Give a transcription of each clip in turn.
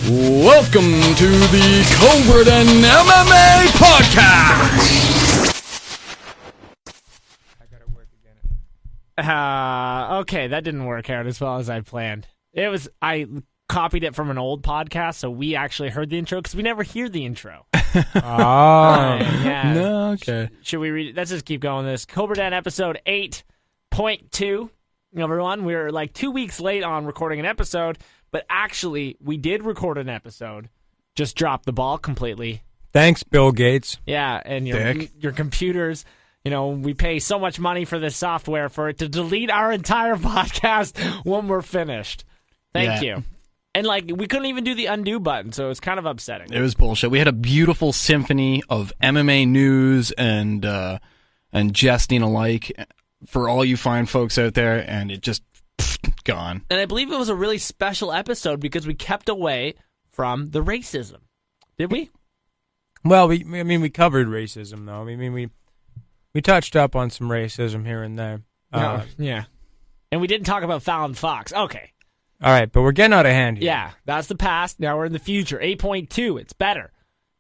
Welcome to the Cobra Den MMA Podcast. I gotta work again. Okay, that didn't work out as well as I planned. I copied it from an old podcast, so we actually heard the intro because we never hear the intro. Yeah. No, okay. Should we read it? Let's just keep going this. Cobra Den episode 8.2. Everyone, we're like 2 weeks late on recording an episode, but actually, we did record an episode. Just dropped the ball completely. Thanks, Bill Gates. Yeah, and your computers, we pay so much money for this software for it to delete our entire podcast when we're finished. Thank you. And, we couldn't even do the undo button, so it was kind of upsetting. It was bullshit. We had a beautiful symphony of MMA news and jesting alike for all you fine folks out there, and it just gone. And I believe it was a really special episode because we kept away from the racism. Did we? Well, we covered racism, though. We touched up on some racism here and there. Yeah. And we didn't talk about Fallon Fox. Okay. All right, but we're getting out of hand here. Yeah, that's the past. Now we're in the future. 8.2. It's better.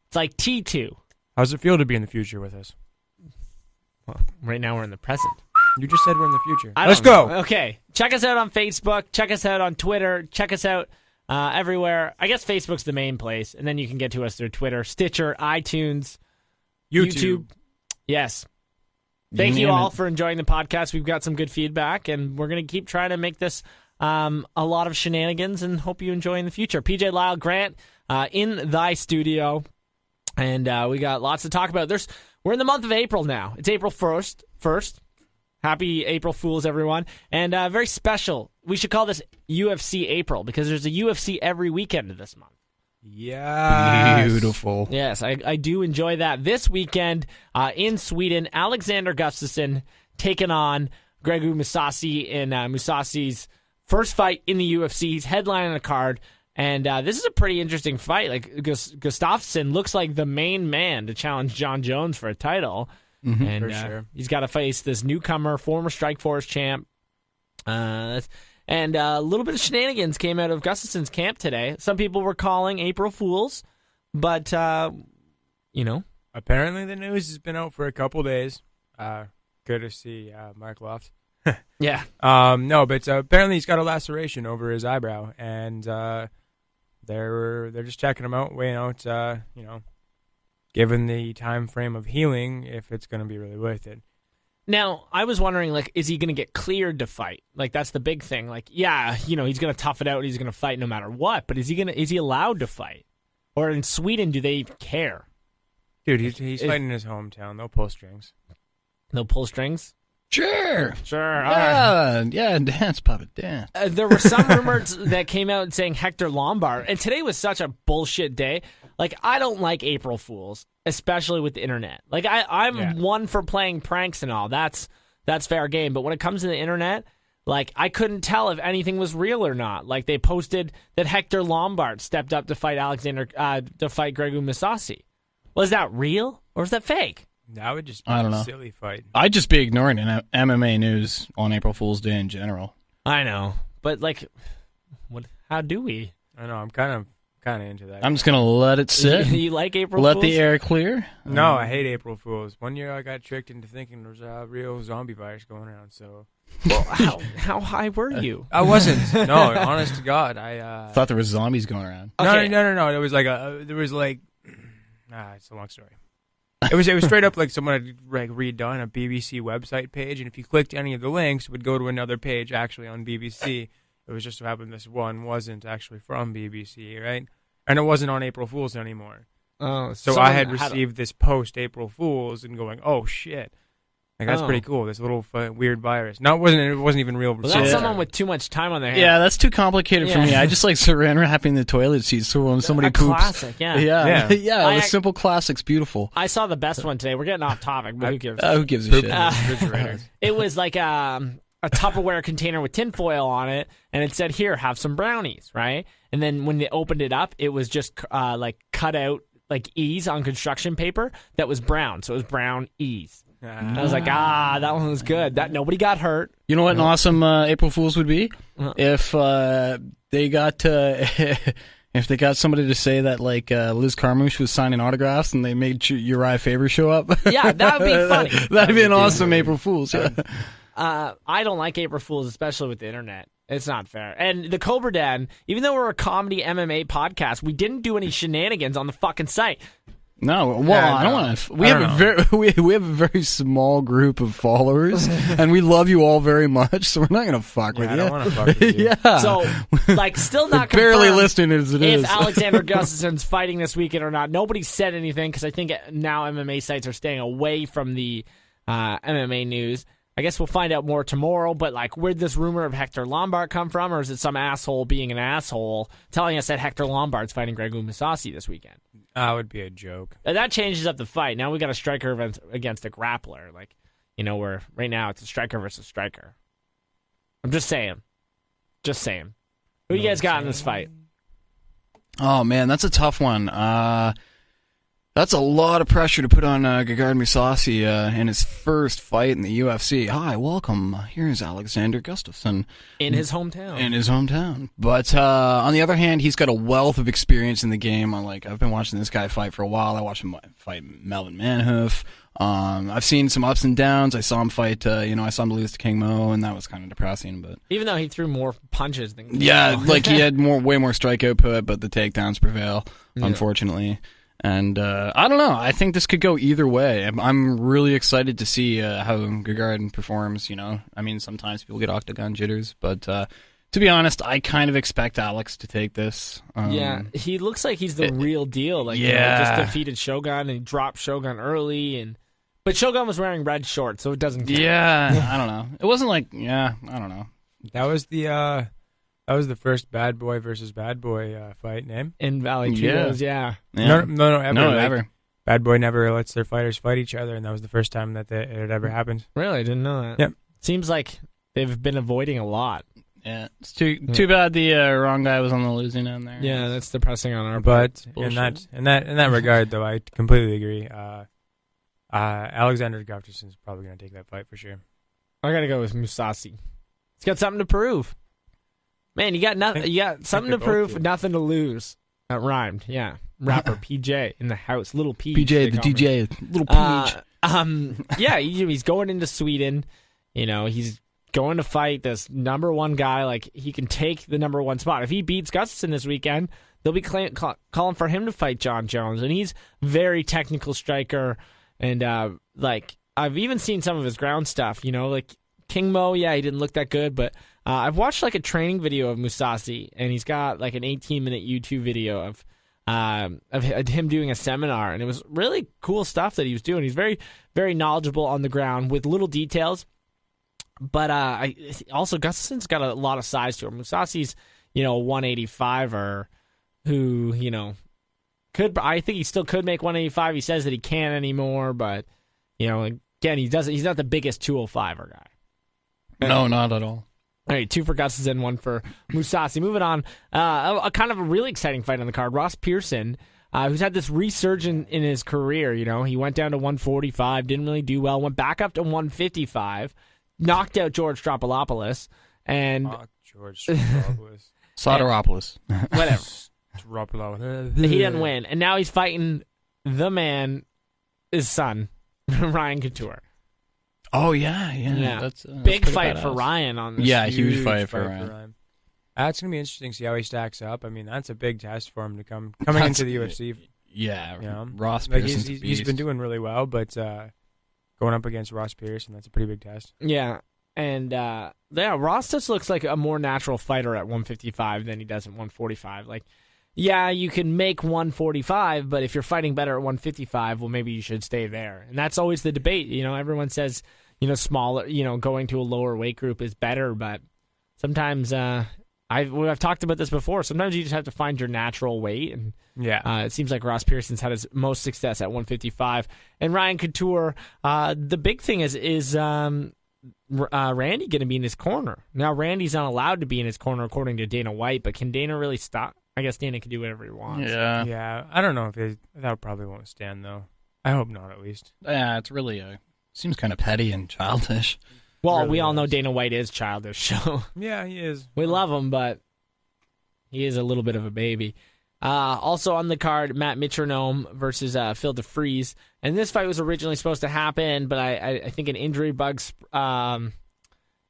It's like T2. How does it feel to be in the future with us? Well, right now we're in the present. You just said we're in the future. Let's go. Okay. Check us out on Facebook. Check us out on Twitter. Check us out everywhere. I guess Facebook's the main place, and then you can get to us through Twitter, Stitcher, iTunes, YouTube. Yes. Thank you all for enjoying the podcast. We've got some good feedback, and we're going to keep trying to make this a lot of shenanigans, and hope you enjoy in the future. PJ Lyle Grant in thy studio, and we got lots to talk about. We're in the month of April now. It's April 1st. Happy April Fools, everyone. And very special. We should call this UFC April because there's a UFC every weekend of this month. Yeah. Beautiful. Yes, I do enjoy that. This weekend in Sweden, Alexander Gustafsson taking on Gregor Mousasi in Mousasi's first fight in the UFC. He's headlining the card. And this is a pretty interesting fight. Gustafsson looks like the main man to challenge John Jones for a title. Mm-hmm. And for sure. He's got to face this newcomer, former Strikeforce champ. And a little bit of shenanigans came out of Gustafsson's camp today. Some people were calling April Fools, but, Apparently the news has been out for a couple days. Good to see Mark Loft. Yeah. No, but apparently he's got a laceration over his eyebrow, and they're just checking him out, weighing out, given the time frame of healing, if it's going to be really worth it. Now, I was wondering, is he going to get cleared to fight? That's the big thing. He's going to tough it out. He's going to fight no matter what. But is he allowed to fight? Or in Sweden, do they even care? Dude, he's fighting in his hometown. They'll pull strings. They'll pull strings? Sure. Sure. Yeah, dance, puppet, dance. There were some rumors that came out saying Hector Lombard. And today was such a bullshit day. I don't like April Fools, especially with the internet. I'm one for playing pranks and all. That's fair game. But when it comes to the internet, I couldn't tell if anything was real or not. They posted that Hector Lombard stepped up to fight Gregor Mousasi. Was that real or is that fake? That would just be a silly fight. I'd just be ignoring MMA news on April Fool's Day in general. I know. But, how do we? I know. I'm kind of into that. I'm just going to let it sit. You like April Let Fools? the air clear? No, I hate April Fools. One year I got tricked into thinking there was a real zombie virus going around, so... Well, how high were you? I wasn't. No, honest to God. I thought there was zombies going around. Okay. No. There was it's a long story. It was straight up someone had redone a BBC website page, and if you clicked any of the links, it would go to another page actually on BBC. It was just so happened this one wasn't actually from BBC, right? And it wasn't on April Fools anymore. Oh, so I had received this post April Fools and going, oh shit. That's pretty cool. This little weird virus. No, it wasn't even real. Well, that's someone with too much time on their hands. Yeah, that's too complicated for me. I just like saran wrapping the toilet seats so when somebody poops. Classic, yeah. The simple classics, beautiful. I saw the best one today. We're getting off topic, but who gives a shit? It was like a Tupperware container with tinfoil on it, and it said, here, have some brownies, right? And then when they opened it up, it was just cut out E's on construction paper that was brown. So it was brown E's. I was like, that one was good. That nobody got hurt. You know what an awesome April Fool's would be? If they got If they got somebody to say that, like, Liz Carmouche was signing autographs and they made Uriah Faber show up. Yeah, that would be funny. That'd be an awesome April Fool's. Yeah. I don't like April Fools, especially with the internet. It's not fair. And the Cobra Den, even though we're a comedy MMA podcast, we didn't do any shenanigans on the fucking site. No, well, I don't want to. We have a very small group of followers, and we love you all very much. So we're not gonna fuck with you. I don't want to fuck with you. Yeah. So, like, still not barely confirmed listening as it is. if Alexander Gustafsson's fighting this weekend or not. Nobody said anything because I think now MMA sites are staying away from the MMA news. I guess we'll find out more tomorrow, but, like, where'd this rumor of Hector Lombard come from, or is it some asshole being an asshole telling us that Hector Lombard's fighting Greg Mousasi this weekend? That would be a joke. And that changes up the fight. Now we got a striker against a grappler. Like, where right now it's a striker versus striker. I'm just saying. Just saying. Who you guys got in this fight? Oh, man, that's a tough one. That's a lot of pressure to put on Gegard Mousasi in his first fight in the UFC. Hi, welcome. Here's Alexander Gustafsson. In his hometown. In his hometown. But on the other hand, he's got a wealth of experience in the game. I've been watching this guy fight for a while. I watched him fight Melvin Manhoef. I've seen some ups and downs. I saw him fight, I saw him lose to King Mo, and that was kind of depressing. But even though he threw more punches than King Mo. Like he had way more strike output, but the takedowns prevail, unfortunately. And I don't know. I think this could go either way. I'm really excited to see how Gegard performs. I mean, sometimes people get octagon jitters, but to be honest, I kind of expect Alex to take this. Yeah, he looks like he's the real deal. Like, just defeated Shogun and he dropped Shogun early, but Shogun was wearing red shorts, so it doesn't count. Yeah, I don't know. It wasn't like, I don't know. That was the first bad boy versus bad boy fight name in Valley Trios. Yeah. No, ever. Ever. Bad boy never lets their fighters fight each other, and that was the first time that it had ever happened. Really, I didn't know that. Yep. Seems like they've been avoiding a lot. Yeah, it's too bad the wrong guy was on the losing end there. Yeah, that's depressing on our part. But in that regard, though, I completely agree. Alexander Gustafsson's probably going to take that fight for sure. I got to go with Mousasi. He's got something to prove. Man, you got nothing. You got something to prove, nothing to lose. That rhymed. Yeah, rapper PJ in the house, little Peach. PJ the DJ, little Peach. Yeah, he's going into Sweden. He's going to fight this number one guy. Like, he can take the number one spot. If he beats Gustafsson this weekend, they'll be calling for him to fight John Jones, and he's very technical striker. And I've even seen some of his ground stuff. Like King Mo. Yeah, he didn't look that good, but. I've watched like a training video of Mousasi, and he's got like an 18-minute YouTube video of him doing a seminar, and it was really cool stuff that he was doing. He's very, very knowledgeable on the ground with little details, but also Gustafsson's got a lot of size to him. Mousasi's 185er who I think he still could make 185. He says that he can't anymore, but again, he's not the biggest 205er guy. No, not at all. All right, 2 for Gustafsson, 1 for Mousasi. Moving on, a kind of a really exciting fight on the card. Ross Pearson, who's had this resurgence in his career. He went down to 145, didn't really do well, went back up to 155, knocked out George Stropolopoulos, and George Stropolopoulos, Soteropoulos, whatever. He didn't win, and now he's fighting the man, his son, Ryan Couture. Oh, yeah. That's big fight badass for Ryan on this. Yeah, huge fight for Ryan. That's going to be interesting to see how he stacks up. I mean, that's a big test for him to coming into the UFC. Yeah, Ross Pearson's he's been doing really well, but going up against Ross Pearson, that's a pretty big test. Yeah, and Ross just looks like a more natural fighter at 155 than he does at 145. Like, yeah, you can make 145, but if you're fighting better at 155, well, maybe you should stay there. And that's always the debate. Everyone says, smaller, going to a lower weight group is better, but sometimes I've talked about this before. Sometimes you just have to find your natural weight, and it seems like Ross Pearson's had his most success at 155. And Ryan Couture, the big thing is Randy going to be in his corner. Now, Randy's not allowed to be in his corner according to Dana White, but can Dana really stop? I guess Dana can do whatever he wants. Yeah. I don't know if that probably won't stand, though. I hope not, at least. Yeah, it's really seems kind of petty and childish. Well, really we all know Dana White is childish, so yeah, he is. We love him, but he is a little bit of a baby. Also on the card, Matt Metronome versus Phil DeFries. And this fight was originally supposed to happen, but I think an injury bug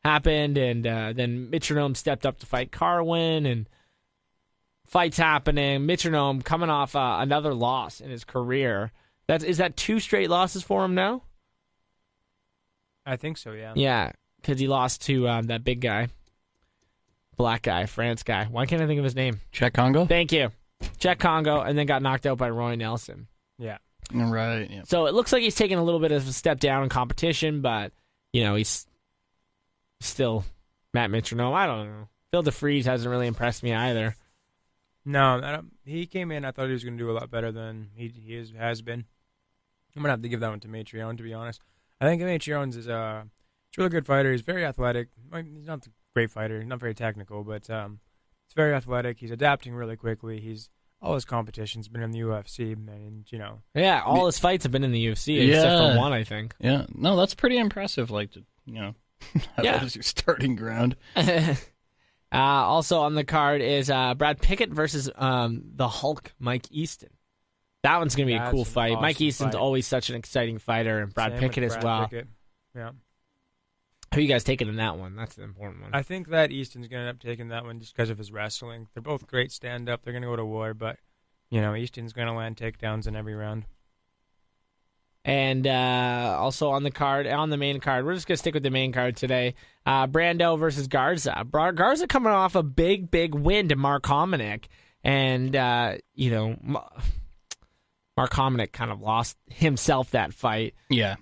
happened, and then Metronome stepped up to fight Carwin, and fights happening. Metronome coming off another loss in his career. Is that 2 straight losses for him now? I think so, yeah. Yeah, because he lost to that big guy. Black guy, France guy. Why can't I think of his name? Czech Congo? Thank you. Czech Congo, and then got knocked out by Roy Nelson. Yeah. Right. Yeah. So it looks like he's taking a little bit of a step down in competition, but, he's still Matt Metronome. I don't know. Phil DeFries hasn't really impressed me either. No, he came in, I thought he was going to do a lot better than he has been. I'm going to have to give that one to Matreon, to be honest. I think Matreon is a really good fighter. He's very athletic. He's not a great fighter. He's not very technical, but he's very athletic. He's adapting really quickly. All his competition's been in the UFC, and Yeah, all his fights have been in the UFC, except for one, I think. Yeah, no, that's pretty impressive. Like, that is your starting ground. Also on the card is Brad Pickett versus the Hulk, Mike Easton. That one's going to be a cool fight. Awesome Mike Easton's fight. always such an exciting fighter, and Brad Pickett as well. Pickett. Yeah. Who you guys taking in that one? That's the important one. I think that Easton's going to end up taking that one just because of his wrestling. They're both great stand-up. They're going to go to war, but, Easton's going to land takedowns in every round. And also on the main card, we're just going to stick with the main card today. Brando versus Garza. Garza coming off a big, big win to Mark Hominick. And, Mark Hominick kind of lost himself that fight. Yeah.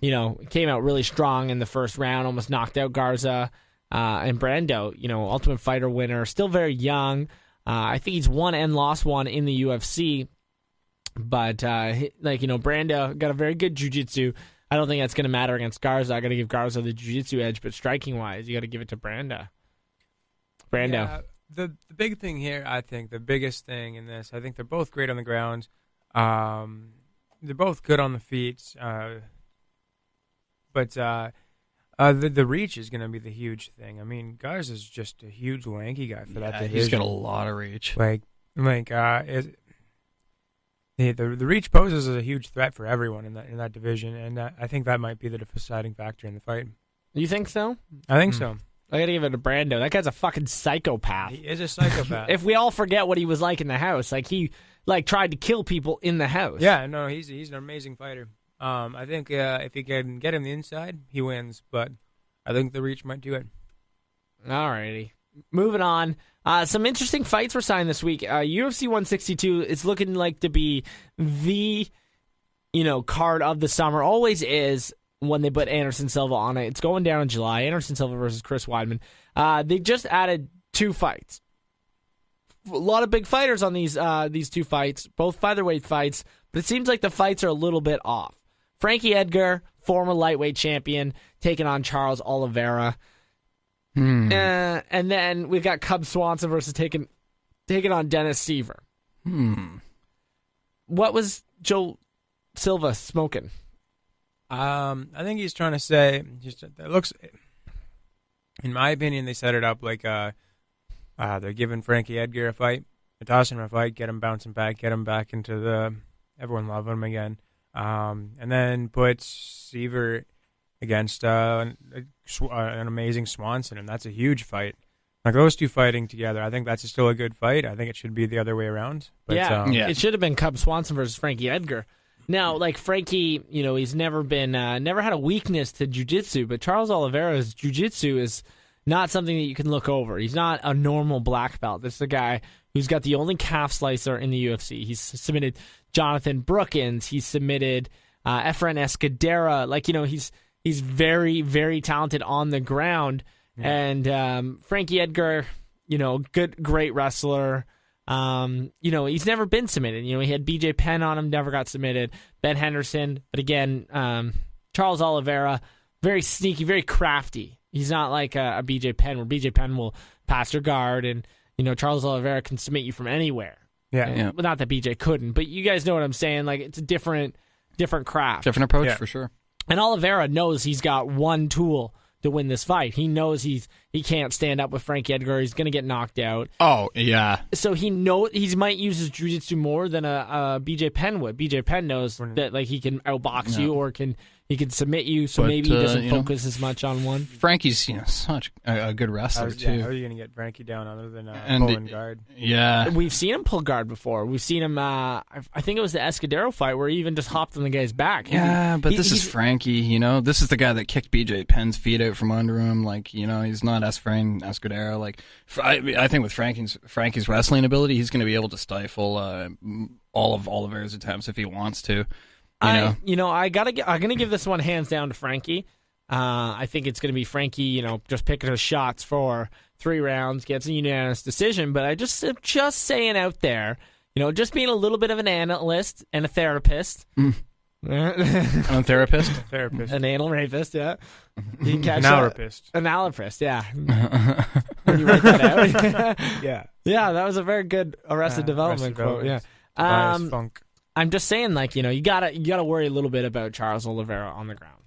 Came out really strong in the first round, almost knocked out Garza. And Brando, Ultimate Fighter winner, still very young. I think he's won and lost one in the UFC. But, Brando got a very good jiu-jitsu. I don't think that's going to matter against Garza. I got to give Garza the jiu-jitsu edge, but striking-wise, you got to give it to Brando. Yeah, the big thing here, I think, the biggest thing in this, I think they're both great on the ground. They're both good on the feet. But the reach is going to be the huge thing. I mean, Garza's just a huge lanky guy for that division. He's got a lot of reach. The reach poses a huge threat for everyone in that division, and I think that might be the deciding factor in the fight. You think so? I think so. I gotta give it to Brando. That guy's a fucking psychopath. He is a psychopath. If we all forget what he was like in the house, he tried to kill people in the house. Yeah, no, he's an amazing fighter. I think if he can get him the inside, he wins. But I think the reach might do it. Alrighty, moving on. Some interesting fights were signed this week. UFC 162 is looking like to be the card of the summer. Always is. When they put Anderson Silva on it. It's going down in July. Anderson Silva versus Chris Weidman. They just added 2 fights. A lot of big fighters on these 2 fights, both featherweight fights, but it seems like the fights are a little bit off. Frankie Edgar, former lightweight champion, taking on Charles Oliveira. And then we've got Cub Swanson versus taking on Dennis Seaver. What was Joe Silva smoking? I think he's trying to say, it looks, in my opinion, they set it up like they're giving Frankie Edgar a fight, they're tossing him a fight, get him bouncing back, get him back into everyone loving him again, and then put Seaver against an amazing Swanson, and that's a huge fight. Like those 2 fighting together, I think that's still a good fight. I think it should be the other way around. But, it should have been Cub Swanson versus Frankie Edgar. Now, Frankie, he's never had a weakness to jiu-jitsu, but Charles Oliveira's jiu-jitsu is not something that you can look over. He's not a normal black belt. This is a guy who's got the only calf slicer in the UFC. He's submitted Jonathan Brookins. He's submitted Efren Escudera. He's very, very talented on the ground. Yeah. And Frankie Edgar, great wrestler. He's never been submitted. He had BJ Penn on him, never got submitted. Ben Henderson, but again, Charles Oliveira, very sneaky, very crafty. He's not like a BJ Penn, where BJ Penn will pass your guard, and Charles Oliveira can submit you from anywhere. Yeah. Well, not that BJ couldn't, but you guys know what I'm saying. It's a different craft, different approach for sure. And Oliveira knows he's got one tool to win this fight. He knows he can't stand up with Frankie Edgar. He's going to get knocked out. Oh, yeah. So he might use his jiu-jitsu more than a BJ Penn would. BJ Penn knows that like he can outbox you or he can submit you, so maybe he doesn't focus as much on one. Frankie's such a good wrestler too. How are you going to get Frankie down other than pulling guard? Yeah, we've seen him pull guard before. We've seen him. I think it was the Escudero fight where he even just hopped on the guy's back. Yeah, but this is Frankie. This is the guy that kicked BJ Penn's feet out from under him. Like he's not Escudero. Like I think with Frankie's wrestling ability, he's going to be able to stifle all of Oliveira's attempts if he wants to. I'm gonna give this one hands down to Frankie. I think it's gonna be Frankie, just picking his shots for 3 rounds, gets a unanimous decision. But I just saying out there, just being a little bit of an analyst and a therapist. I'm a therapist? An anal rapist, yeah. You can catch Analrapist. Analrapist, yeah. When you write that out. Yeah. Yeah, that was a very good Arrested Development quote, yeah. Funk. I'm just saying, you gotta worry a little bit about Charles Oliveira on the ground.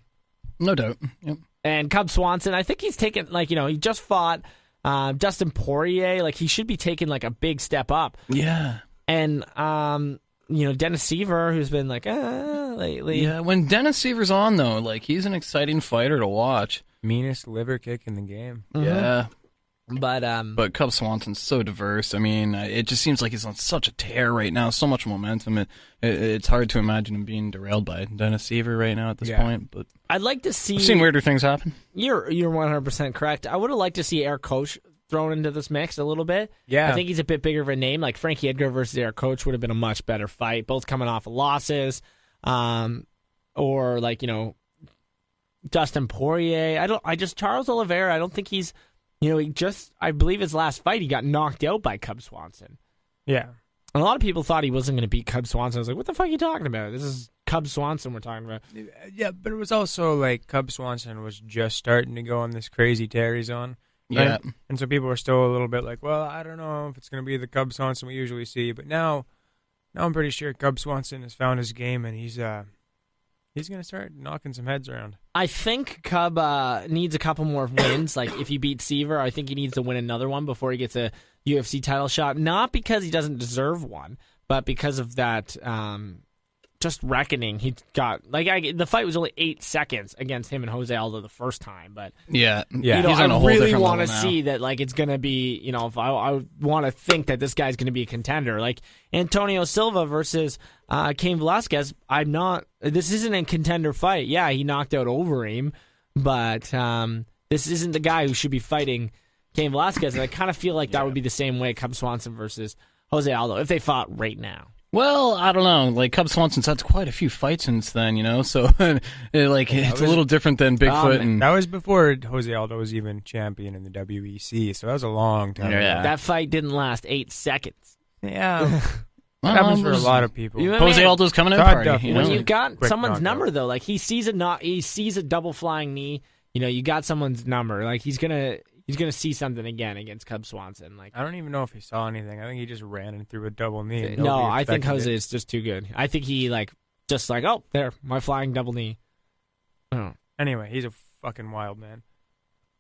No doubt. Yep. And Cub Swanson, I think he's taken, he just fought Dustin Poirier. Like, he should be taking, a big step up. Yeah. And, Dennis Seaver, who's been, lately. Yeah, when Dennis Seaver's on, though, he's an exciting fighter to watch. Meanest liver kick in the game. Mm-hmm. Yeah. But Cub Swanson's so diverse. I mean, it just seems like he's on such a tear right now, so much momentum. It's hard to imagine him being derailed by Dennis Seaver right now at this point. But I'd like to see. I've seen weirder things happen. You're 100% correct. I would have liked to see Eric Koch thrown into this mix a little bit. Yeah, I think he's a bit bigger of a name. Like Frankie Edgar versus Eric Koch would have been a much better fight. Both coming off of losses, or Dustin Poirier. Charles Oliveira. I don't think he's. I believe his last fight, he got knocked out by Cub Swanson. Yeah. And a lot of people thought he wasn't going to beat Cub Swanson. I was like, what the fuck are you talking about? This is Cub Swanson we're talking about. Yeah, but it was also Cub Swanson was just starting to go on this crazy tear he's on. Yeah. And so people were still a little bit well, I don't know if it's going to be the Cub Swanson we usually see. But now I'm pretty sure Cub Swanson has found his game, and he's going to start knocking some heads around. I think Cub needs a couple more wins. If he beats Seaver, I think he needs to win another one before he gets a UFC title shot. Not because he doesn't deserve one, but because of that just reckoning he got. The fight was only 8 seconds against him and Jose Aldo the first time, but yeah. I really want to see that. It's going to be. If I want to think that this guy's going to be a contender, Antonio Silva versus Cain Velasquez. I'm not. This isn't a contender fight. Yeah, he knocked out Overeem, but this isn't the guy who should be fighting Cain Velasquez. And I kind of feel like that would be the same way Cub Swanson versus Jose Aldo if they fought right now. Well, I don't know. Cub Swanson's had quite a few fights since then, so it's a little different than Bigfoot. And that was before Jose Aldo was even champion in the WEC, so that was a long time ago. That fight didn't last 8 seconds. Yeah. That happens for a lot of people. Jose Aldo's coming in party. When you've got someone's number, though, he sees a double flying knee. You got someone's number. He's gonna see something again against Cub Swanson. I don't even know if he saw anything. I think he just ran and threw a double knee. No, I think Jose is just too good. I think he oh, there, my flying double knee. Oh. Anyway, he's a fucking wild man.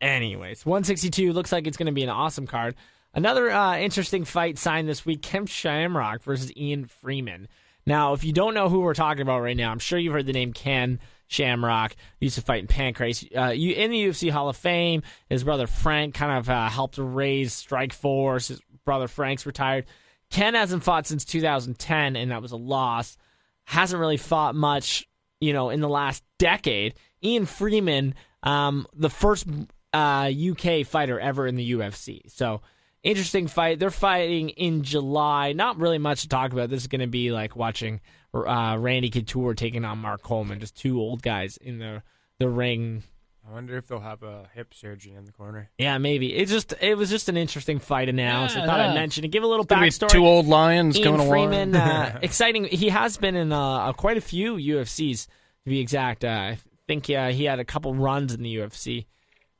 Anyways, 162 looks like it's going to be an awesome card. Another interesting fight signed this week: Ken Shamrock versus Ian Freeman. Now, if you don't know who we're talking about right now, I'm sure you've heard the name Ken Shamrock. He used to fight in Pancrase. In the UFC Hall of Fame, his brother Frank kind of helped raise Strikeforce. His brother Frank's retired. Ken hasn't fought since 2010, and that was a loss. Hasn't really fought much, in the last decade. Ian Freeman, the first UK fighter ever in the UFC. So, interesting fight. They're fighting in July. Not really much to talk about. This is going to be like watching Randy Couture taking on Mark Coleman. Just two old guys in the ring. I wonder if they'll have a hip surgeon in the corner. Yeah, maybe. It was just an interesting fight announced. I thought I'd mention it. Give a little backstory. Two old lions Ian going Freeman, to war. Exciting. He has been in quite a few UFCs, to be exact. I think he had a couple runs in the UFC.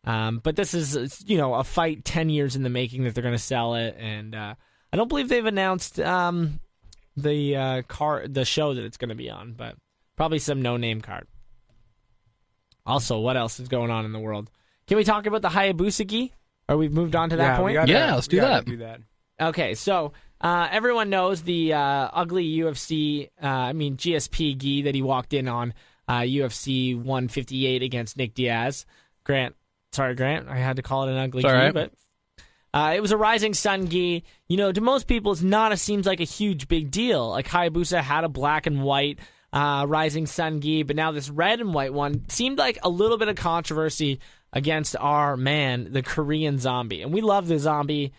But this is, a fight 10 years in the making that they're going to sell it. And I don't believe they've announced the show that it's going to be on, but probably some no-name card. Also, what else is going on in the world? Can we talk about the Hayabusa gi? Or we've moved on to that point? Let's do that. Okay, so everyone knows the ugly GSP gi that he walked in on UFC 158 against Nick Diaz. Grant, I had to call it an ugly gi, right. but it was a Rising Sun gi. To most people, seems like a huge big deal. Like Hayabusa had a black and white Rising Sun gi, but now this red and white one seemed like a little bit of controversy against our man, the Korean Zombie. And we love the Zombie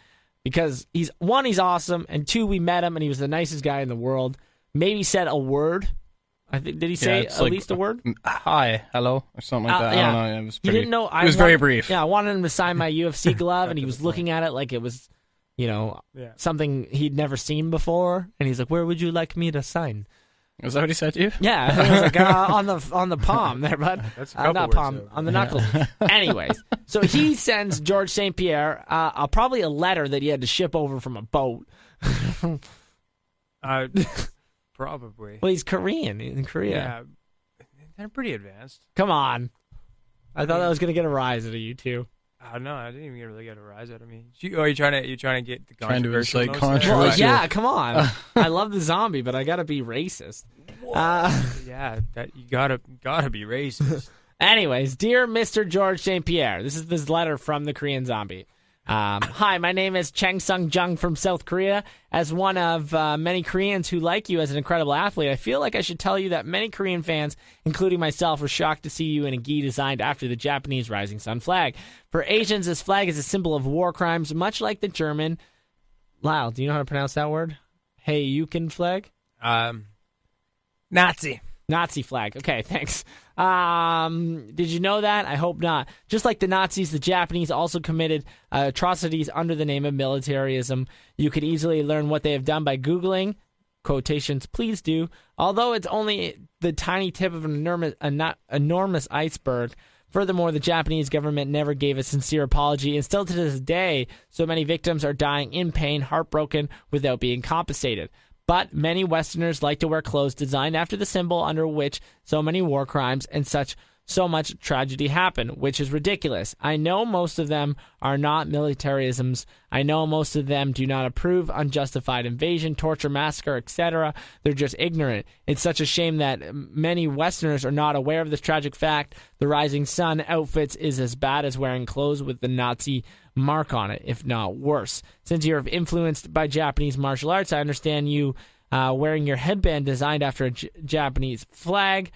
because he's awesome, and two, we met him, and he was the nicest guy in the world. Maybe said a word. I think, did he say at least a word? Hi, hello, or something like that. Yeah. I don't know. It was pretty, you didn't know. It was very brief. Yeah, I wanted him to sign my UFC glove, and he was looking at it like it was, something he'd never seen before. And he's like, "Where would you like me to sign?" Is that what he said to you? Yeah, it was like on the palm there, bud. That's a couple not words palm, over. on the knuckle. Anyways, so he sends George St. Pierre probably a letter that he had to ship over from a boat. Probably. Well, he's Korean. In Korea. Yeah, they're pretty advanced. Come on. I thought that was gonna get a rise out of you two. No, I didn't even really get a rise out of me. You're trying to get the Trying to controversial incite notes controversy. Well, yeah, come on. I love the Zombie, but I gotta be racist. Yeah, that you gotta be racist. Anyways, dear Mr. George St. Pierre, this is this letter from the Korean Zombie. Hi, my name is Chang Sung Jung from South Korea. As one of many Koreans who like you as an incredible athlete, I feel like I should tell you that many Korean fans, including myself, were shocked to see you in a gi designed after the Japanese Rising Sun flag. For Asians, this flag is a symbol of war crimes, much like the German... Lyle, do you know how to pronounce that word? Hey, Yukin flag? Nazi flag. Okay, thanks. Did you know that? I hope not. Just like the Nazis, the Japanese also committed atrocities under the name of militarism. You could easily learn what they have done by Googling. Quotations, please do. Although it's only the tiny tip of an enormous iceberg. Furthermore, the Japanese government never gave a sincere apology, and still to this day, so many victims are dying in pain, heartbroken, without being compensated. But many Westerners like to wear clothes designed after the symbol under which so many war crimes and so much tragedy happen, which is ridiculous. I know most of them are not militarisms. I know most of them do not approve unjustified invasion, torture, massacre, etc. They're just ignorant. It's such a shame that many Westerners are not aware of this tragic fact. The Rising Sun outfits is as bad as wearing clothes with the Nazi mark on it, if not worse. Since you're influenced by Japanese martial arts, I understand you wearing your headband designed after a Japanese flag.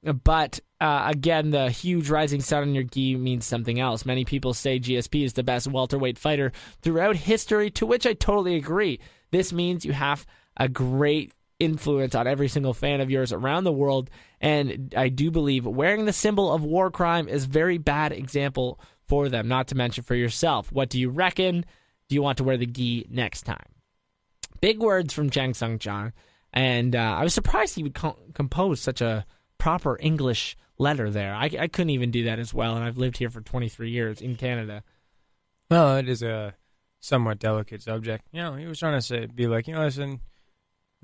But again, the huge rising sun on your gi means something else. Many people say GSP is the best welterweight fighter throughout history, to which I totally agree. This means you have a great influence on every single fan of yours around the world, and I do believe wearing the symbol of war crime is a very bad example for them, not to mention for yourself. What do you reckon? Do you want to wear the gi next time? Big words from Chang Sung Jung, and I was surprised he would compose such a proper English letter there. I couldn't even do that as well, and I've lived here for 23 years in Canada. Well, it is a somewhat delicate subject. He was trying to be like, listen,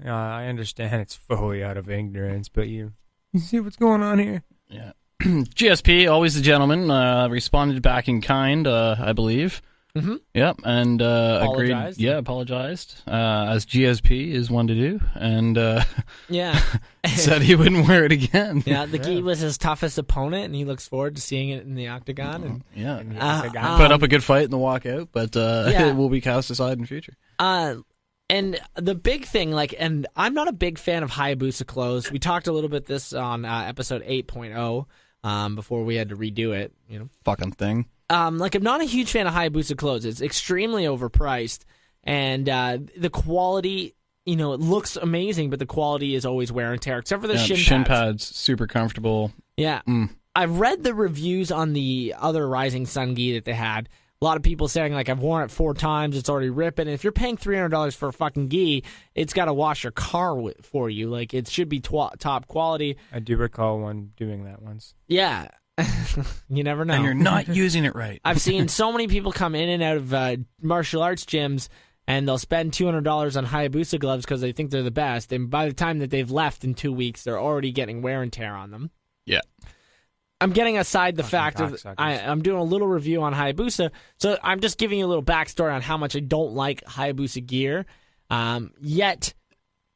I understand it's fully out of ignorance, but you see what's going on here. Yeah. GSP, always the gentleman, responded back in kind, I believe. Mm-hmm. Yep, and apologized. Agreed. Yeah, apologized, as GSP is one to do, and yeah, said he wouldn't wear it again. Yeah, the gi was his toughest opponent, and he looks forward to seeing it in the octagon. And put up a good fight in the walkout, but it will be cast aside in future. And the big thing, and I'm not a big fan of Hayabusa clothes. We talked a little bit this on episode 8.0 before we had to redo it. Fucking thing. I'm not a huge fan of Hayabusa clothes. It's extremely overpriced, and the quality, it looks amazing, but the quality is always wear and tear, except for the shin pads. Super comfortable. Yeah. I've read the reviews on the other Rising Sun gi that they had. A lot of people saying, I've worn it 4 times, it's already ripping. And if you're paying $300 for a fucking gi, it's got to wash your car for you. It should be top quality. I do recall one doing that once. Yeah. You never know. And you're not using it right. I've seen so many people come in and out of martial arts gyms, and they'll spend $200 on Hayabusa gloves because they think they're the best. And by the time that they've left in 2 weeks, they're already getting wear and tear on them. Yeah. I'm getting aside the fact of cocksuckers. I'm doing a little review on Hayabusa, so I'm just giving you a little backstory on how much I don't like Hayabusa gear. Yet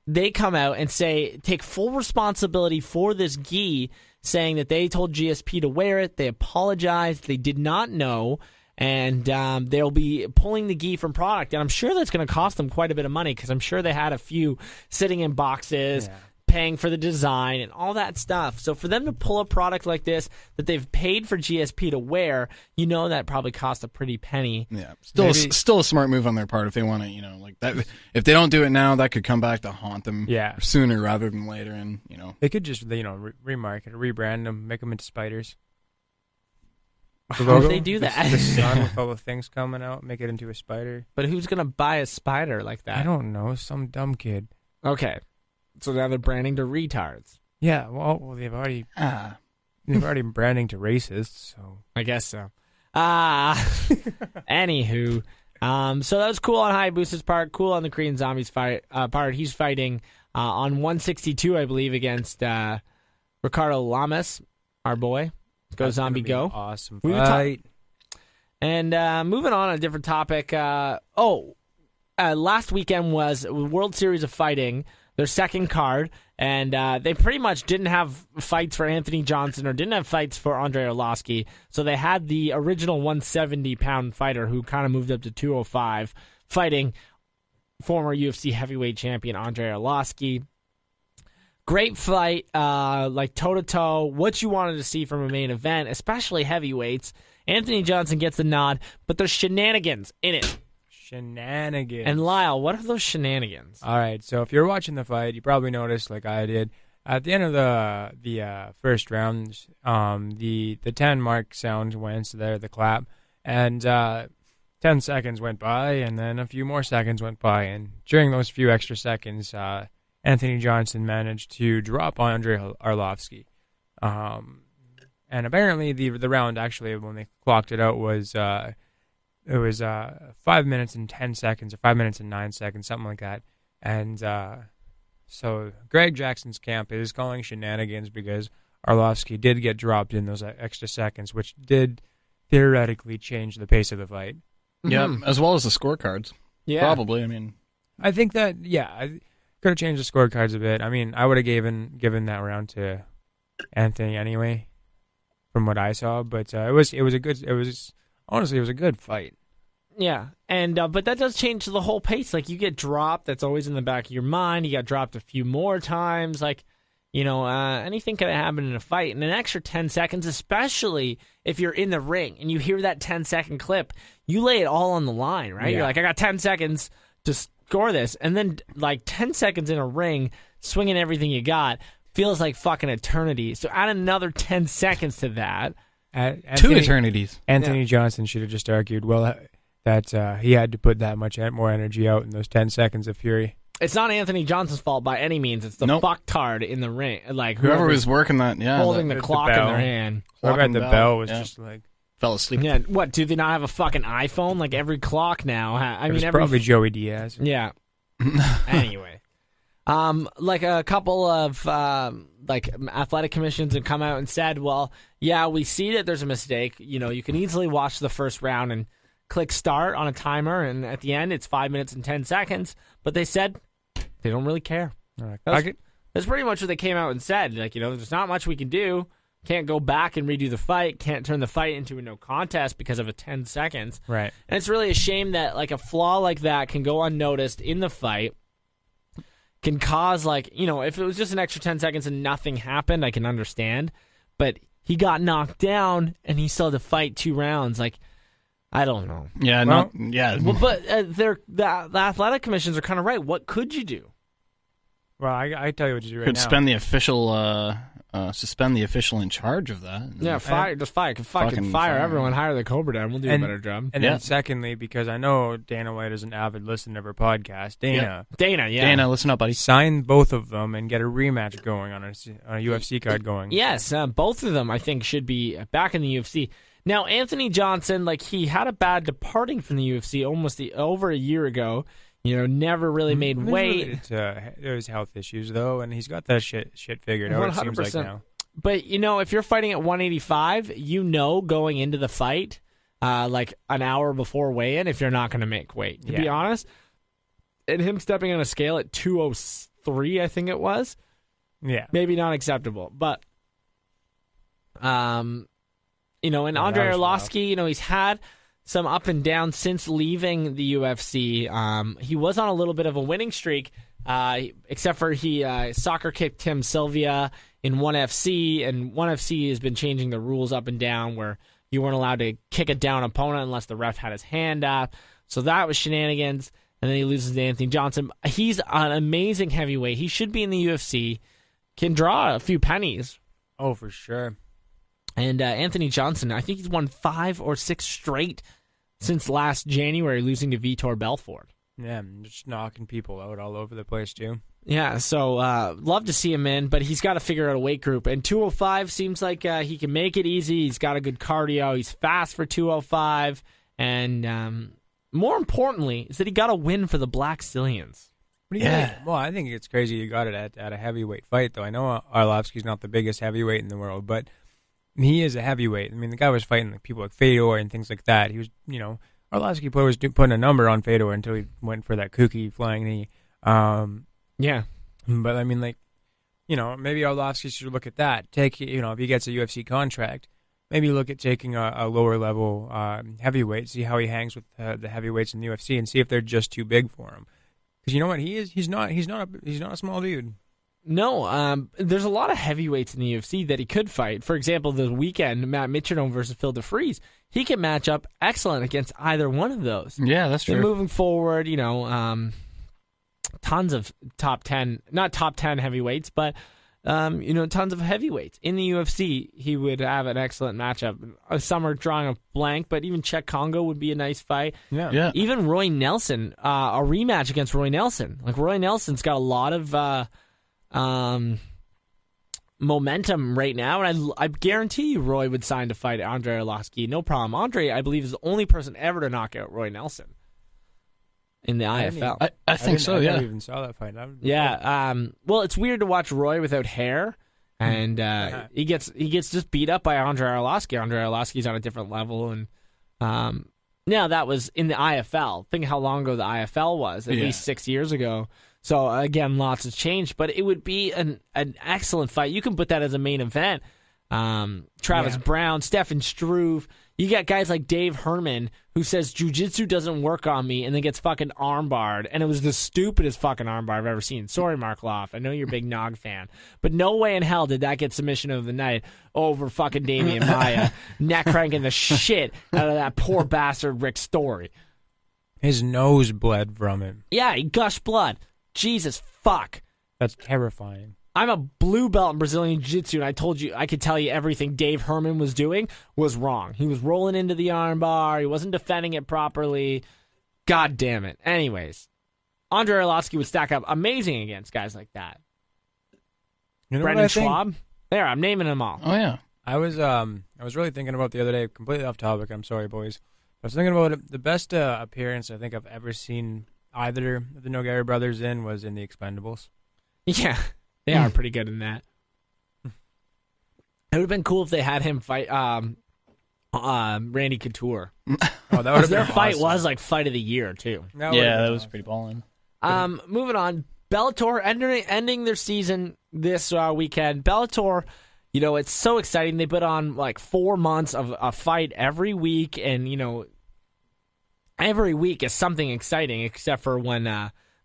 they come out and take full responsibility for this gi, saying that they told GSP to wear it. They apologized. They did not know. And they'll be pulling the gi from product. And I'm sure that's going to cost them quite a bit of money because I'm sure they had a few sitting in boxes, paying for the design and all that stuff. So for them to pull a product like this that they've paid for GSP to wear, that probably cost a pretty penny. Yeah, still a smart move on their part if they want to, like that. If they don't do it now, that could come back to haunt them sooner rather than later. And they could just remarket, rebrand them, make them into spiders. How do they do that? The sun with all the things coming out, make it into a spider. But who's going to buy a spider like that? I don't know. Some dumb kid. Okay. So now they're branding to retards. Yeah, well they've already branding to racists, so I guess so. Anywho, so that was cool on Hayabusa's part, cool on the Korean Zombie's part. He's fighting on 162, I believe, against Ricardo Lamas, our boy. Go Zombie, go! Awesome fight. And moving on a different topic. Last weekend was World Series of Fighting, their second card, and they pretty much didn't have fights for Anthony Johnson or didn't have fights for Andrei Arlovski. So they had the original 170-pound fighter who kind of moved up to 205, fighting former UFC heavyweight champion Andrei Arlovski. Great fight, like toe-to-toe, what you wanted to see from a main event, especially heavyweights. Anthony Johnson gets the nod, but there's shenanigans in it. Shenanigans. And Lyle, what are those shenanigans? All right, so if you're watching the fight, you probably noticed, like I did, at the end of the first round, the 10 mark sound went, so there, the clap, and 10 seconds went by, and then a few more seconds went by, and during those few extra seconds, Anthony Johnson managed to drop Andrei Arlovski. And apparently the round, actually, when they clocked it out, was 5 minutes and 10 seconds, or 5 minutes and 9 seconds, something like that. And so Greg Jackson's camp is calling shenanigans because Arlovski did get dropped in those extra seconds, which did theoretically change the pace of the fight. Yeah, as well as the scorecards. Yeah. Probably, I mean. I think that, I could have changed the scorecards a bit. I mean, I would have given that round to Anthony anyway, from what I saw. But it was a good fight. Yeah, and but that does change the whole pace. Like, you get dropped, that's always in the back of your mind. You got dropped a few more times. Like, anything could happen in a fight. And an extra 10 seconds, especially if you're in the ring and you hear that 10-second clip, you lay it all on the line, right? Yeah. You're like, I got 10 seconds to score this. And then, 10 seconds in a ring, swinging everything you got, feels like fucking eternity. So add another 10 seconds to that. Two eternities. Anthony Johnson should have just argued, that he had to put that much more energy out in those 10 seconds of fury. It's not Anthony Johnson's fault by any means. It's the fucktard in the ring. Like, whoever was working that, holding the clock in their hand. Whoever had the bell was just like... Fell asleep. Yeah, what, do they not have a fucking iPhone? Like, every clock now. Probably Joey Diaz. Yeah. Anyway. Like a couple of athletic commissions have come out and said, well, yeah, we see that there's a mistake. You can easily watch the first round and click start on a timer, and at the end it's 5 minutes and 10 seconds. But they said they don't really care. That's pretty much what they came out and said. Like, there's not much we can do. Can't go back and redo the fight. Can't turn the fight into a no contest because of a 10 seconds. Right. And it's really a shame that like a flaw like that can go unnoticed in the fight. Can cause if it was just an extra 10 seconds and nothing happened, I can understand. But he got knocked down and he still had to fight 2 rounds. Like, I don't know. Yeah, Well, but the athletic commissions are kind of right. What could you do? Well, I tell you what to do right now. Could suspend the official in charge of that. Yeah, fire everyone. Hire the Cobra Den. We'll do a better job. And then secondly, because I know Dana White is an avid listener of our podcast, Dana, listen up, buddy. Sign both of them and get a rematch going on a UFC card going. Yes, both of them I think should be back in the UFC. Now, Anthony Johnson, he had a bad departing from the UFC almost over a year ago. Never really made weight. There's health issues, though, and he's got that shit figured out, 100%. It seems like now. But, if you're fighting at 185, going into the fight, like an hour before weigh-in, if you're not going to make weight, to be honest. And him stepping on a scale at 203, I think it was. Yeah. Maybe not acceptable. But, and Andrei Arlovski, he's had some up and down since leaving the UFC. He was on a little bit of a winning streak, except for he soccer kicked Tim Sylvia in 1FC, and 1FC has been changing the rules up and down where you weren't allowed to kick a down opponent unless the ref had his hand up. So that was shenanigans, and then he loses to Anthony Johnson. He's an amazing heavyweight. He should be in the UFC. Can draw a few pennies. Oh, for sure. And Anthony Johnson, I think he's won 5 or 6 straight since last January, losing to Vitor Belfort. Yeah, just knocking people out all over the place, too. Yeah, so love to see him in, but he's got to figure out a weight group. And 205 seems like he can make it easy. He's got a good cardio. He's fast for 205. And more importantly, is that he got a win for the Black Stallions. What do you think? Well, I think it's crazy you got it at a heavyweight fight, though. I know Arlovski's not the biggest heavyweight in the world, but he is a heavyweight. I mean, the guy was fighting like people like Fedor and things like that. He was, Arlovski was putting a number on Fedor until he went for that kooky flying knee. Yeah. But, I mean, like, maybe Arlovski should look at that. Take, if he gets a UFC contract, maybe look at taking a lower level heavyweight, see how he hangs with the heavyweights in the UFC, and see if they're just too big for him. Because you know what, he's not a small dude. No, there's a lot of heavyweights in the UFC that he could fight. For example, the weekend, Matt Mitrione versus Phil DeFries, he can match up excellent against either one of those. Yeah, that's true. And moving forward, tons of not top 10 heavyweights, but tons of heavyweights in the UFC. He would have an excellent matchup. Some are drawing a blank, but even Czech Congo would be a nice fight. Yeah. Even Roy Nelson, a rematch against Roy Nelson. Like, Roy Nelson's got a lot of momentum right now, and I guarantee you Roy would sign to fight Andrei Arlovski. No problem. Andrei, I believe, is the only person ever to knock out Roy Nelson in the IFL. I think so, I yeah. never even saw that fight. Yeah. Well, it's weird to watch Roy without hair, and he gets just beat up by Andrei Arlovski. Andrei Arlovski's on a different level, and now that was in the IFL. Think how long ago the IFL was, at least 6 years ago. So, again, lots has changed, but it would be an excellent fight. You can put that as a main event. Travis Brown, Stefan Struve. You got guys like Dave Herman, who says jiu-jitsu doesn't work on me, and then gets fucking armbarred. And it was the stupidest fucking armbar I've ever seen. Sorry, Mark Loff. I know you're a big Nog fan. But no way in hell did that get submission of the night over fucking Damian Maia, neck cranking the shit out of that poor bastard Rick Story. His nose bled from it. Yeah, he gushed blood. Jesus fuck. That's terrifying. I'm a blue belt in Brazilian Jiu-Jitsu, and I could tell you everything Dave Herman was doing was wrong. He was rolling into the armbar. He wasn't defending it properly. God damn it. Anyways, Andrei Arlovski would stack up amazing against guys like that. Brendan Schwab. There, I'm naming them all. Oh, yeah. I was really thinking about the other day, completely off topic. I'm sorry, boys. I was thinking about it. The best appearance I think I've ever seen either of the Nogueira brothers in was in The Expendables. Yeah, they are pretty good in that. It would have been cool if they had him fight Randy Couture. Oh, that would have their been fight awesome. was like fight of the year too. That was pretty ballin'. Moving on, Bellator ending their season this weekend. Bellator, it's so exciting. They put on like 4 months of a fight every week, and every week is something exciting, except for when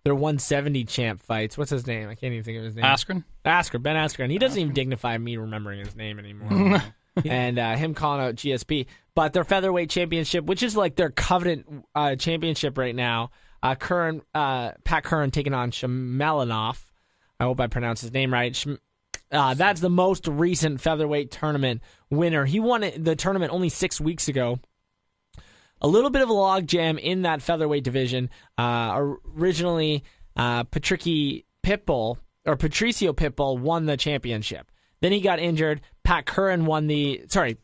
their 170 champ fights. What's his name? I can't even think of his name. Askren? Ben Askren. He doesn't even dignify me remembering his name anymore. And him calling out GSP. But their featherweight championship, which is like their covenant championship right now, Pat Curran taking on Shamelanov. I hope I pronounced his name right. That's the most recent featherweight tournament winner. He won the tournament only 6 weeks ago. A little bit of a logjam in that featherweight division. Originally, Patricio Pitbull won the championship. Then he got injured. Pat Curran won the... Sorry,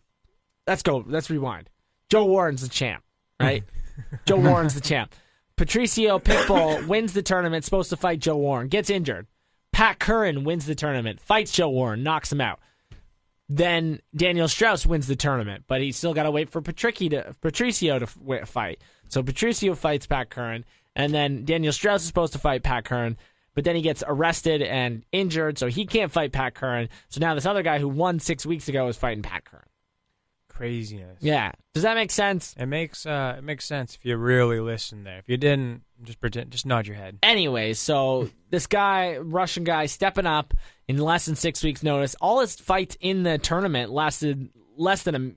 let's rewind. Joe Warren's the champ, right? Joe Warren's the champ. Patricio Pitbull wins the tournament, supposed to fight Joe Warren, gets injured. Pat Curran wins the tournament, fights Joe Warren, knocks him out. Then Daniel Strauss wins the tournament, but he's still got to wait for Patricio to fight. So Patricio fights Pat Curran, and then Daniel Strauss is supposed to fight Pat Curran, but then he gets arrested and injured, so he can't fight Pat Curran. So now this other guy who won 6 weeks ago is fighting Pat Curran. Craziness. Yeah. Does that make sense? It makes sense if you really listen there. If you didn't, just nod your head. Anyway, so this guy, Russian guy, stepping up in less than 6 weeks' notice. All his fights in the tournament lasted less than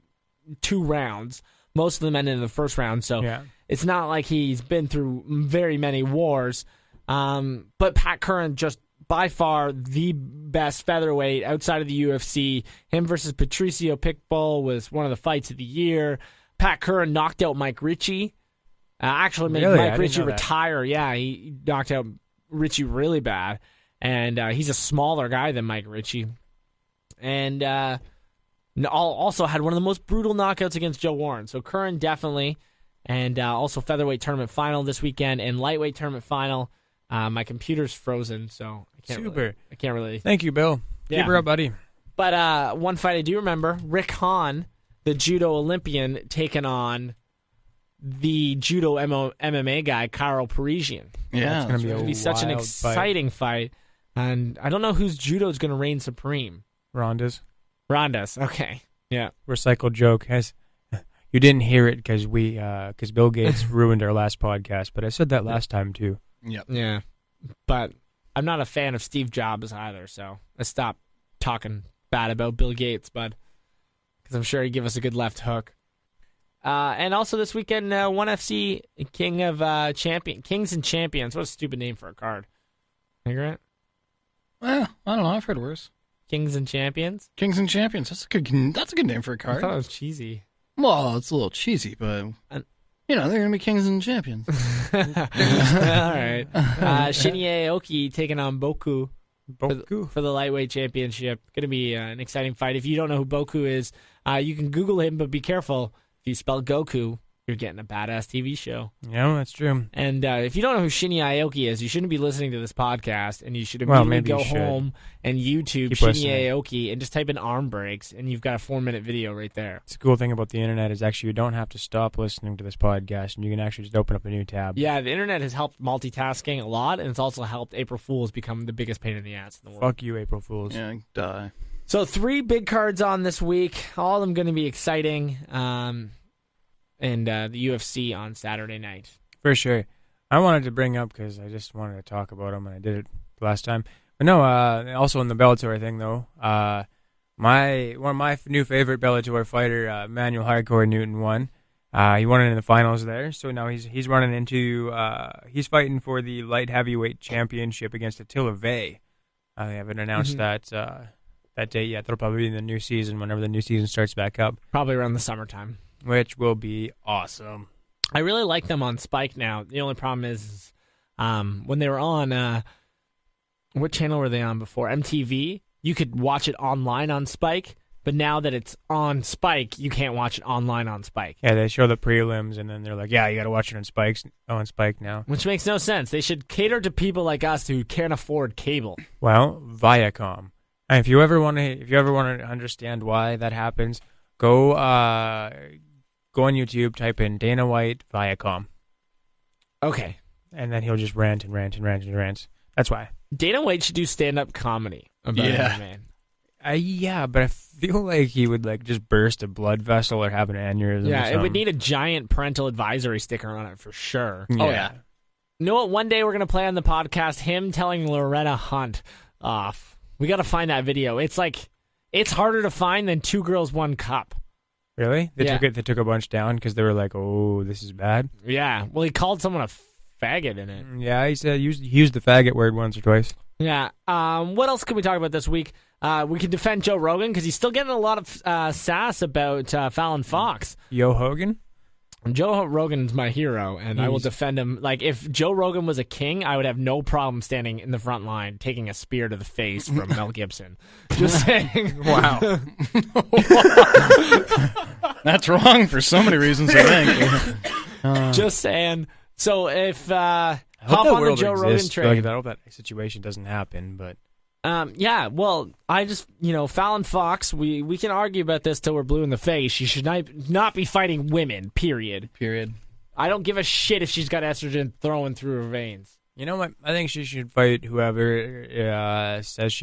2 rounds. Most of them ended in the first round, so it's not like he's been through very many wars. But Pat Curran, just by far the best featherweight outside of the UFC. Him versus Patricio Pitbull was one of the fights of the year. Pat Curran knocked out Mike Ritchie. Actually made Mike Ritchie retire. Yeah, he knocked out Ritchie really bad. And he's a smaller guy than Mike Ritchie. And also had one of the most brutal knockouts against Joe Warren. So Curran definitely. And also featherweight tournament final this weekend and lightweight tournament final. My computer's frozen, so I can't really. Thank you, Bill. Keep her up, buddy. But one fight I do remember, Rick Hahn, the judo Olympian, taking on the judo MMA guy, Karo Parisian. Yeah, it's going to be such an exciting fight. And I don't know whose judo is going to reign supreme. Ronda's, okay. Yeah. Recycled joke. You didn't hear it because Bill Gates ruined our last podcast, but I said that last time too. Yep. Yeah. But I'm not a fan of Steve Jobs either, so I stopped talking bad about Bill Gates, bud, because I'm sure he'd give us a good left hook. And also this weekend, ONE FC Kings and Champions. What a stupid name for a card. Hey, Grant? Well, I don't know. I've heard worse. Kings and Champions? Kings and Champions. That's a good name for a card. I thought it was cheesy. Well, it's a little cheesy, but they're going to be Kings and Champions. All right. Shinya Aoki taking on Boku. For the lightweight championship. Going to be an exciting fight. If you don't know who Boku is, you can Google him, but be careful. If you spell Goku, you're getting a badass TV show. Yeah, that's true. And if you don't know who Shinya Aoki is, you shouldn't be listening to this podcast, and you should immediately go home and YouTube Shinya Aoki and just type in arm breaks, and you've got a 4-minute video right there. It's a cool thing about the internet is actually you don't have to stop listening to this podcast, and you can actually just open up a new tab. Yeah, the internet has helped multitasking a lot, and it's also helped April Fools become the biggest pain in the ass in the world. Fuck you, April Fools. Yeah, die. So 3 big cards on this week. All of them going to be exciting. And the UFC on Saturday night. For sure. I wanted to bring up, because I just wanted to talk about them, and I did it last time. But no, also in the Bellator thing, though, one of my new favorite Bellator fighter, Manuel Hardcore Newton, won. He won it in the finals there, so now he's running into, he's fighting for the light heavyweight championship against Attila Vey. They haven't announced that date yet. That'll probably be in the new season, whenever the new season starts back up. Probably around the summertime. Which will be awesome. I really like them on Spike now. The only problem is when they were on, what channel were they on before? MTV? You could watch it online on Spike, but now that it's on Spike, you can't watch it online on Spike. Yeah, they show the prelims, and then they're like, yeah, you got to watch it on Spike now. Which makes no sense. They should cater to people like us who can't afford cable. Well, Viacom. And if you ever want to understand why that happens, go on YouTube, type in Dana White Viacom. Okay. And then he'll just rant and rant and rant and rant. That's why. Dana White should do stand-up comedy about it, man. Yeah, but I feel like he would just burst a blood vessel or have an aneurysm. Yeah, it would need a giant parental advisory sticker on it for sure. Yeah. Oh, yeah. You know what? One day we're going to play on the podcast him telling Loretta Hunt off. We got to find that video. It's harder to find than 2 Girls, 1 Cup. Really? They took a bunch down because they were like, oh, this is bad? Yeah. Well, he called someone a faggot in it. Yeah, he said he used the faggot word once or twice. Yeah. What else can we talk about this week? We can defend Joe Rogan because he's still getting a lot of sass about Fallon Fox. Yo Hogan? Joe Rogan's my hero, and I will defend him. Like, if Joe Rogan was a king, I would have no problem standing in the front line taking a spear to the face from Mel Gibson. Just saying. Wow. That's wrong for so many reasons, I think. Just saying. So if hop I hope that on the world Joe exists. Rogan train. I hope that situation doesn't happen, but Yeah, well, I just, Fallon Fox, we can argue about this till we're blue in the face. She should not be fighting women, period. I don't give a shit if she's got estrogen throwing through her veins. You know what? I think she should fight whoever says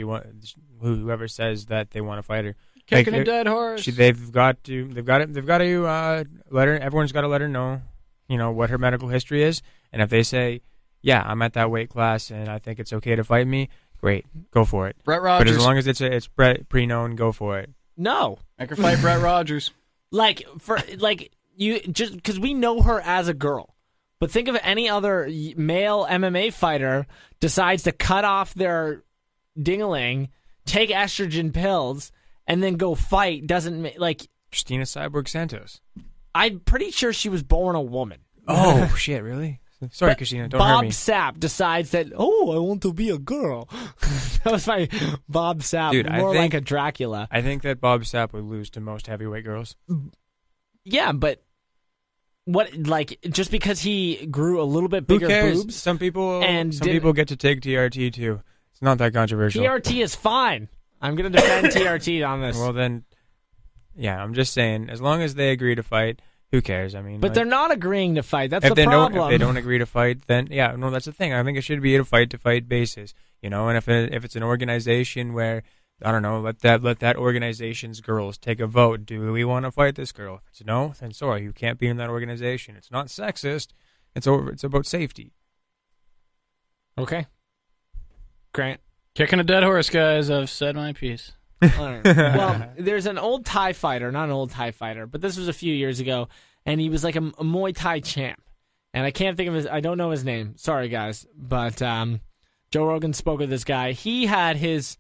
whoever says that they want to fight her. Kicking a dead horse. They've got to let her. Everyone's got to let her know, what her medical history is, and if they say, yeah, I'm at that weight class and I think it's okay to fight me, great, go for it. Brett Rogers. But as long as it's pre-known, go for it. No, I could fight Brett Rogers. You just because we know her as a girl. But think of any other male MMA fighter decides to cut off their ding-a-ling, take estrogen pills, and then go fight. Christina Cyborg Santos. I'm pretty sure she was born a woman. Oh shit! Really? Sorry, Christina. Don't hurt me. Bob Sapp decides that. Oh, I want to be a girl. That was my Bob Sapp. Dude, more like a Dracula. I think that Bob Sapp would lose to most heavyweight girls. Yeah, but. What just because he grew a little bit bigger boobs? Some people get to take TRT too. It's not that controversial. TRT is fine. I'm going to defend TRT on this. Well then, yeah, I'm just saying, as long as they agree to fight, who cares? I mean, but they're not agreeing to fight. That's the problem. If they don't agree to fight, then yeah, no, that's the thing. I think it should be a fight basis, and if it's an organization where. I don't know. Let that organization's girls take a vote. Do we want to fight this girl? If it's no, then sorry, you can't be in that organization. It's not sexist. It's about safety. Okay. Grant. Kicking a dead horse, guys. I've said my piece. All right. Well, there's an old Thai fighter, not an old Thai fighter, but this was a few years ago, and he was like a Muay Thai champ. And I can't think of I don't know his name. Sorry, guys. But Joe Rogan spoke of this guy. He had his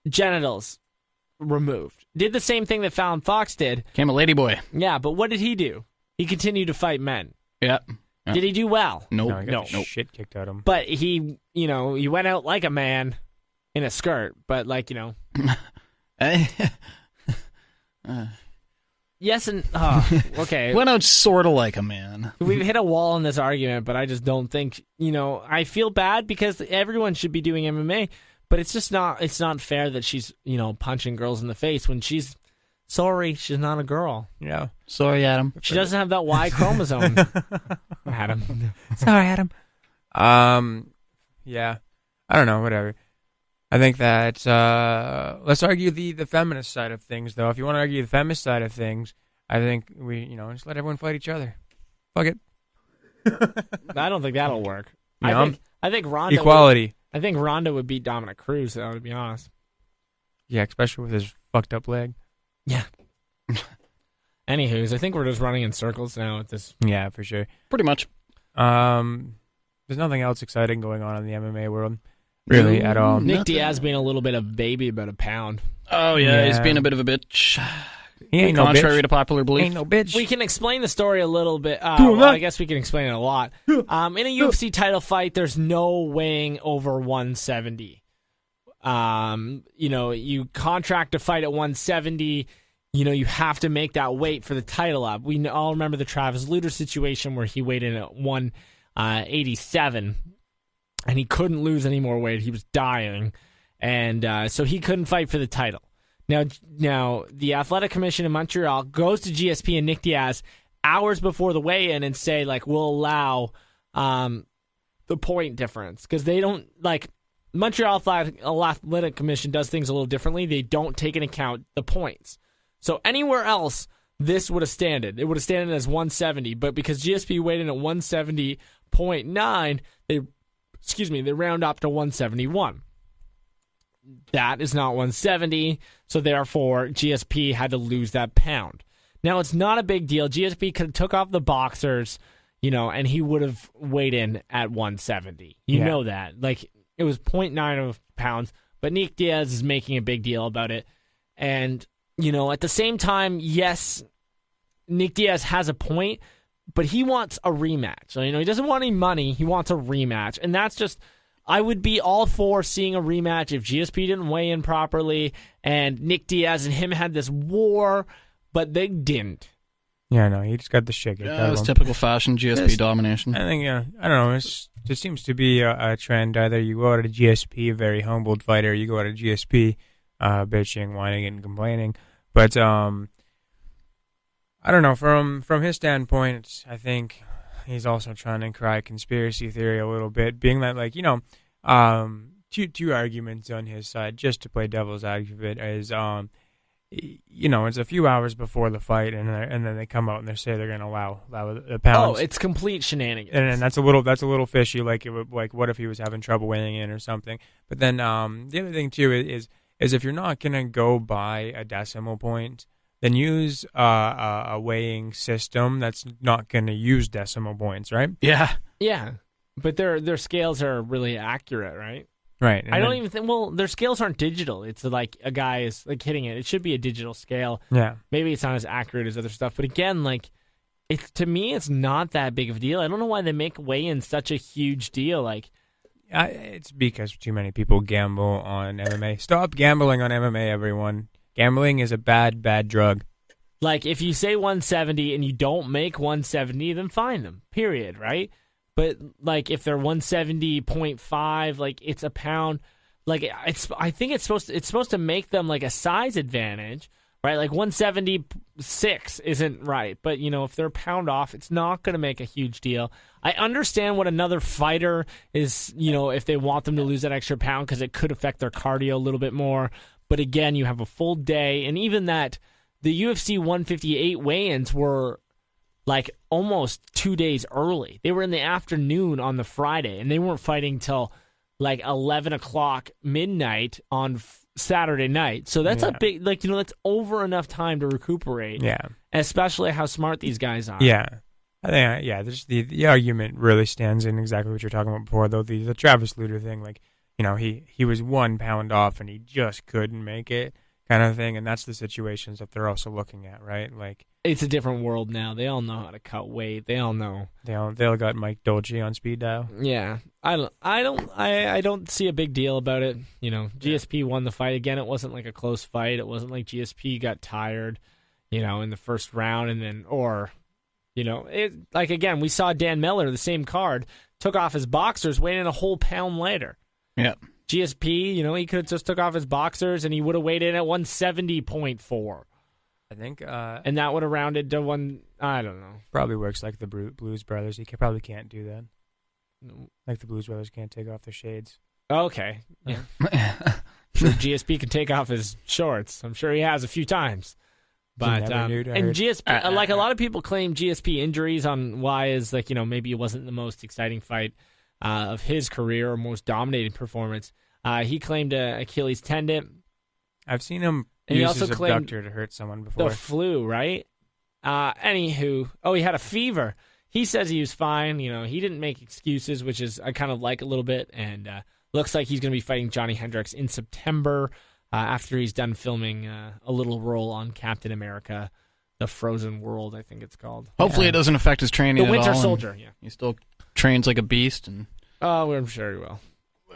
genitals removed. Did the same thing that Fallon Fox did. Became a ladyboy. Yeah, but what did he do? He continued to fight men. Yep. Did he do well? No, he got the shit kicked out of him. But he went out like a man in a skirt, but yes and okay. Went out sort of like a man. We've hit a wall in this argument, but I just don't think, I feel bad because everyone should be doing MMA. But it's not fair that she's, punching girls in the face when she's not a girl. Yeah. Sorry, Adam. She doesn't have that Y chromosome. Adam. Sorry, Adam. Yeah. I don't know, whatever. I think that, let's argue the feminist side of things, though. If you want to argue the feminist side of things, I think we, just let everyone fight each other. Fuck it. I don't think that'll work. I think Ronda equality. I think Ronda would beat Dominic Cruz, though, to be honest. Yeah, especially with his fucked up leg. Yeah. Anywho's, I think we're just running in circles now with this. Yeah, for sure. Pretty much. There's nothing else exciting going on in the MMA world, really, at all. Nick Diaz being a little bit of baby about a pound. Oh, yeah, he's being a bit of a bitch. He ain't contrary to popular belief. Ain't no bitch. We can explain the story a little bit. I guess we can explain it a lot. In a UFC title fight, there's no weighing over 170. You contract to fight at 170. You have to make that weight for the title up. We all remember the Travis Lutter situation where he weighed in at 187, and he couldn't lose any more weight. He was dying, and so he couldn't fight for the title. Now, the Athletic Commission in Montreal goes to GSP and Nick Diaz hours before the weigh-in and say, we'll allow the point difference. Because they don't, Montreal Athletic Commission does things a little differently. They don't take into account the points. So anywhere else, this would have standed. It would have standed as 170. But because GSP weighed in at 170.9, they round up to 171. That is not 170, so therefore GSP had to lose that pound. Now, it's not a big deal. GSP could have took off the boxers, and he would have weighed in at 170. You know that. It was 0.9 of pounds, but Nick Diaz is making a big deal about it. And, at the same time, yes, Nick Diaz has a point, but he wants a rematch. So, he doesn't want any money. He wants a rematch, and that's just... I would be all for seeing a rematch if GSP didn't weigh in properly and Nick Diaz and him had this war, but they didn't. Yeah, no, he just got the shit kicked out It of was him. typical fashion GSP domination. I think, I don't know. There seems to be a trend. Either you go out of GSP, a very humbled fighter, you go out of GSP, bitching, whining, and complaining. But I don't know. From his standpoint, I think he's also trying to cry conspiracy theory a little bit, being that, like, two arguments on his side, just to play devil's advocate, is it's a few hours before the fight, and then they come out and they say they're going to allow the pounds. Oh, it's complete shenanigans. And that's a little fishy. Like, what if he was having trouble weighing in or something? But then the other thing too is if you're not going to go by a decimal point, then use a weighing system that's not going to use decimal points, right? Yeah. Yeah, but their scales are really accurate, right? Right. I don't even think. Well, their scales aren't digital. It's like a guy is like hitting it. It should be a digital scale. Yeah. Maybe it's not as accurate as other stuff, but again, like, to me, it's not that big of a deal. I don't know why they make weigh-in such a huge deal. Like, it's because too many people gamble on MMA. Stop gambling on MMA, everyone. Gambling is a bad drug. Like, if you say 170 and you don't make 170, then fine them. Period. Right. But, like, if they're 170.5, like, it's a pound. Like, I think it's supposed to make them, like, a size advantage, right? Like, 176 isn't right. But, if they're a pound off, it's not going to make a huge deal. I understand what another fighter is, if they want them to lose that extra pound, because it could affect their cardio a little bit more. But, again, you have a full day. And even that, the UFC 158 weigh-ins were, like, almost 2 days early. They were in the afternoon on the Friday, and they weren't fighting till like 11 o'clock midnight on Saturday night. So that's a big, like, that's over enough time to recuperate. Yeah. Especially how smart these guys are. Yeah. I think, the argument really stands in exactly what you're talking about before, though. The Travis Lutter thing, like, he was 1 pound off and he just couldn't make it, kind of thing. And that's the situations that they're also looking at, right? Like, it's a different world now. They all know how to cut weight. They all know. They all got Mike Dolce on speed dial. Yeah, I don't see a big deal about it. GSP won the fight again. It wasn't like a close fight. It wasn't like GSP got tired, in the first round, and then again, we saw Dan Miller, the same card, took off his boxers, weighed in a whole pound later. Yeah. GSP, he could have just took off his boxers and he would have weighed in at 170.4. I think, and that would have rounded to one. I don't know. Probably works like the Blues Brothers. He probably can't do that. Like the Blues Brothers can't take off their shades. Okay. Yeah. Sure, GSP can take off his shorts. I'm sure he has a few times. But and GSP, like, a lot of people claim GSP injuries on why is, like, maybe it wasn't the most exciting fight of his career or most dominating performance. He claimed an Achilles tendon. I've seen him. And he also claimed abductor to hurt someone before. The flu, right? Anywho, he had a fever. He says he was fine. He didn't make excuses, which is I kind of like a little bit. And looks like he's going to be fighting Johnny Hendricks in September after he's done filming a little role on Captain America, The Frozen World, I think it's called. Hopefully it doesn't affect his training The Winter at all. Soldier, yeah. He still trains like a beast. And oh, I'm sure he will.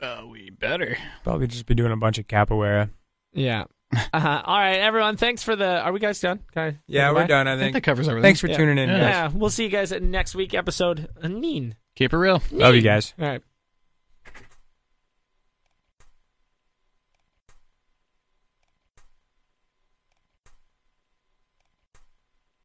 Well, we better. Probably just be doing a bunch of capoeira. Yeah. All right, everyone. Thanks for the. Are we guys done? Yeah, we're done. I think that covers everything. Thanks for tuning in, guys. Yeah, we'll see you guys at next week episode. Neen. Keep it real. Love you guys. All right.